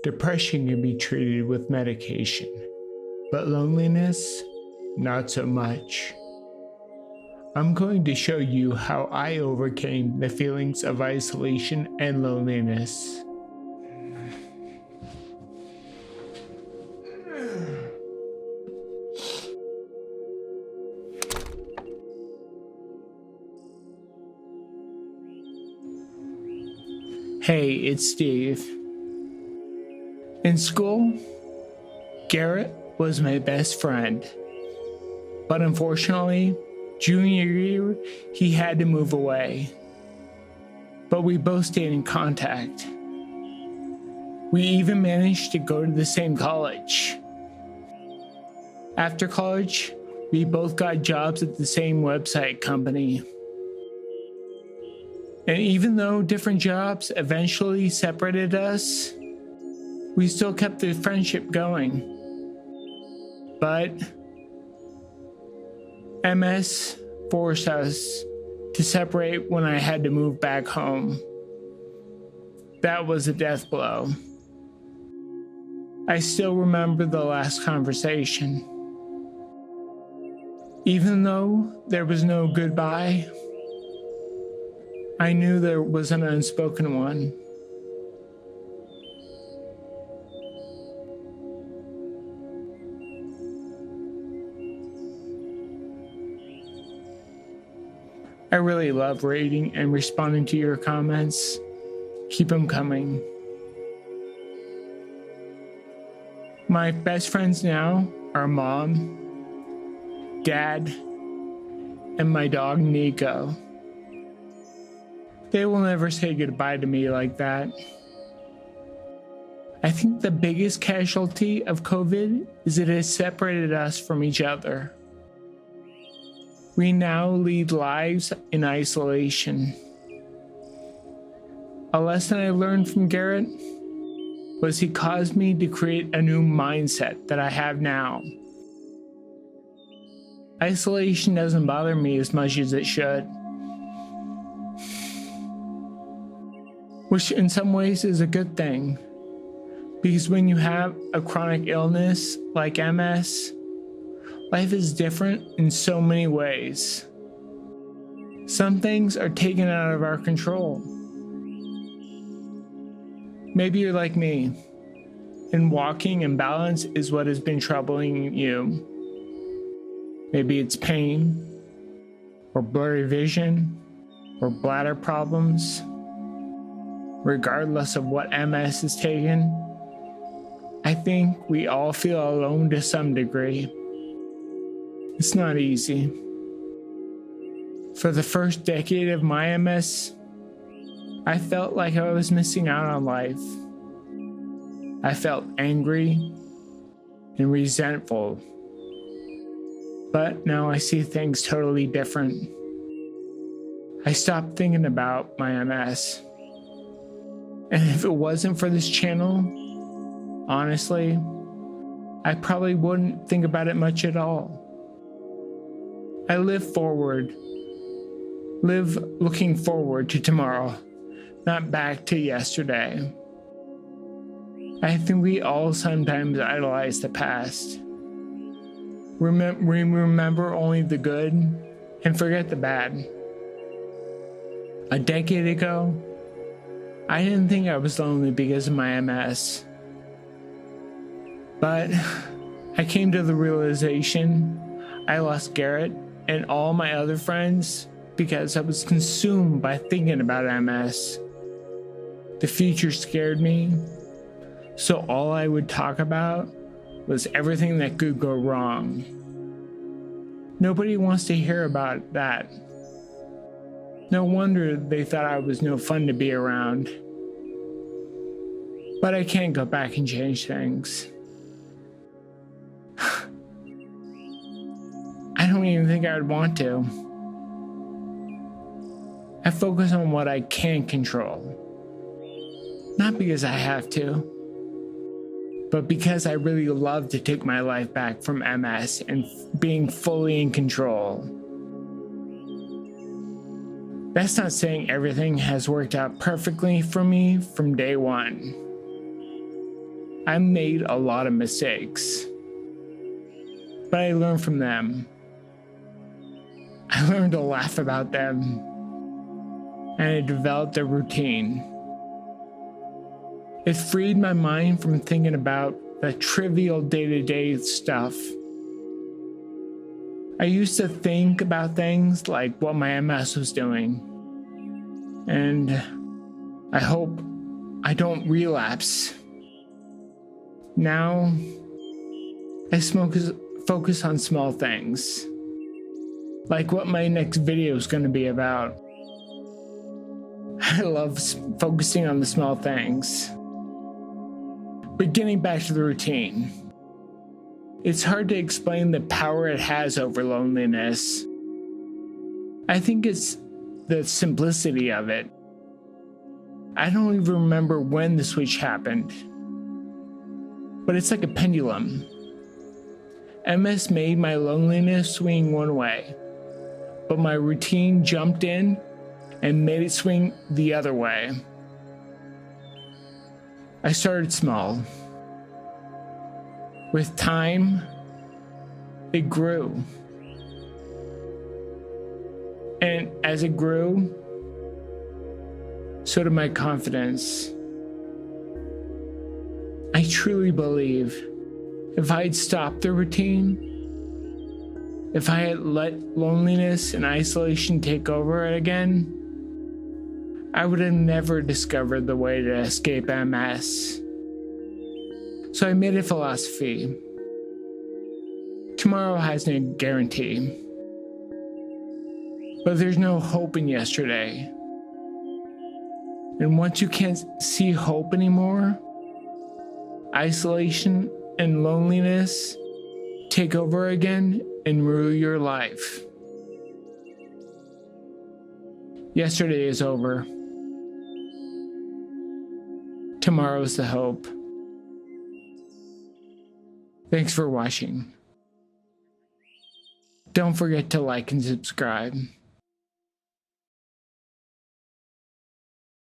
Depression can be treated with medication, but loneliness, not so much. I'm going to show you how I overcame the feelings of isolation and loneliness. Hey, it's Steve. In school, Garrett was my best friend. But unfortunately, junior year, he had to move away. But we both stayed in contact. We even managed to go to the same college. After college, we both got jobs at the same website company. And even though different jobs eventually separated us, we still kept the friendship going. But MS forced us to separate when I had to move back home. That was a death blow. I still remember the last conversation. Even though there was no goodbye, I knew there was an unspoken one. I really love reading and responding to your comments. Keep them coming. My best friends now are Mom, Dad, and my dog Nico. They will never say goodbye to me like that. I think the biggest casualty of COVID is it has separated us from each other. We now lead lives in isolation. A lesson I learned from Garrett was he caused me to create a new mindset that I have now. Isolation doesn't bother me as much as it should, which in some ways is a good thing, because when you have a chronic illness like MS, life is different in so many ways. Some things are taken out of our control. Maybe you're like me, and walking and balance is what has been troubling you. Maybe it's pain, or blurry vision, or bladder problems. Regardless of what MS is taken, I think we all feel alone to some degree. It's not easy. For the first decade of my MS, I felt like I was missing out on life. I felt angry and resentful. But now I see things totally different. I stopped thinking about my MS. And if it wasn't for this channel, honestly, I probably wouldn't think about it much at all. I live looking forward to tomorrow, not back to yesterday. I think we all sometimes idolize the past. We remember only the good and forget the bad. A decade ago, I didn't think I was lonely because of my MS. But I came to the realization I lost Garrett and all my other friends because I was consumed by thinking about MS. The future scared me, so all I would talk about was everything that could go wrong. Nobody wants to hear about that. No wonder they thought I was no fun to be around. But I can't go back and change things. I don't even think I would want to. I focus on what I can control. Not because I have to, but because I really love to take my life back from MS and being fully in control. That's not saying everything has worked out perfectly for me from day one. I made a lot of mistakes, but I learned from them. I learned to laugh about them, and I developed a routine. It freed my mind from thinking about the trivial day-to-day stuff. I used to think about things like what my MS was doing, and I hope I don't relapse. Now, I focus on small things, like what my next video is going to be about. I love focusing on the small things. But getting back to the routine, it's hard to explain the power it has over loneliness. I think it's the simplicity of it. I don't even remember when the switch happened, but it's like a pendulum. MS made my loneliness swing one way, but my routine jumped in and made it swing the other way. I started small. With time, it grew. And as it grew, so did my confidence. I truly believe if I had stopped the routine, if I had let loneliness and isolation take over again, I would have never discovered the way to escape MS. So I made a philosophy. Tomorrow has no guarantee, but there's no hope in yesterday. And once you can't see hope anymore, isolation and loneliness take over again and rule your life. Yesterday is over. Tomorrow's the hope. Thanks for watching. Don't forget to like and subscribe.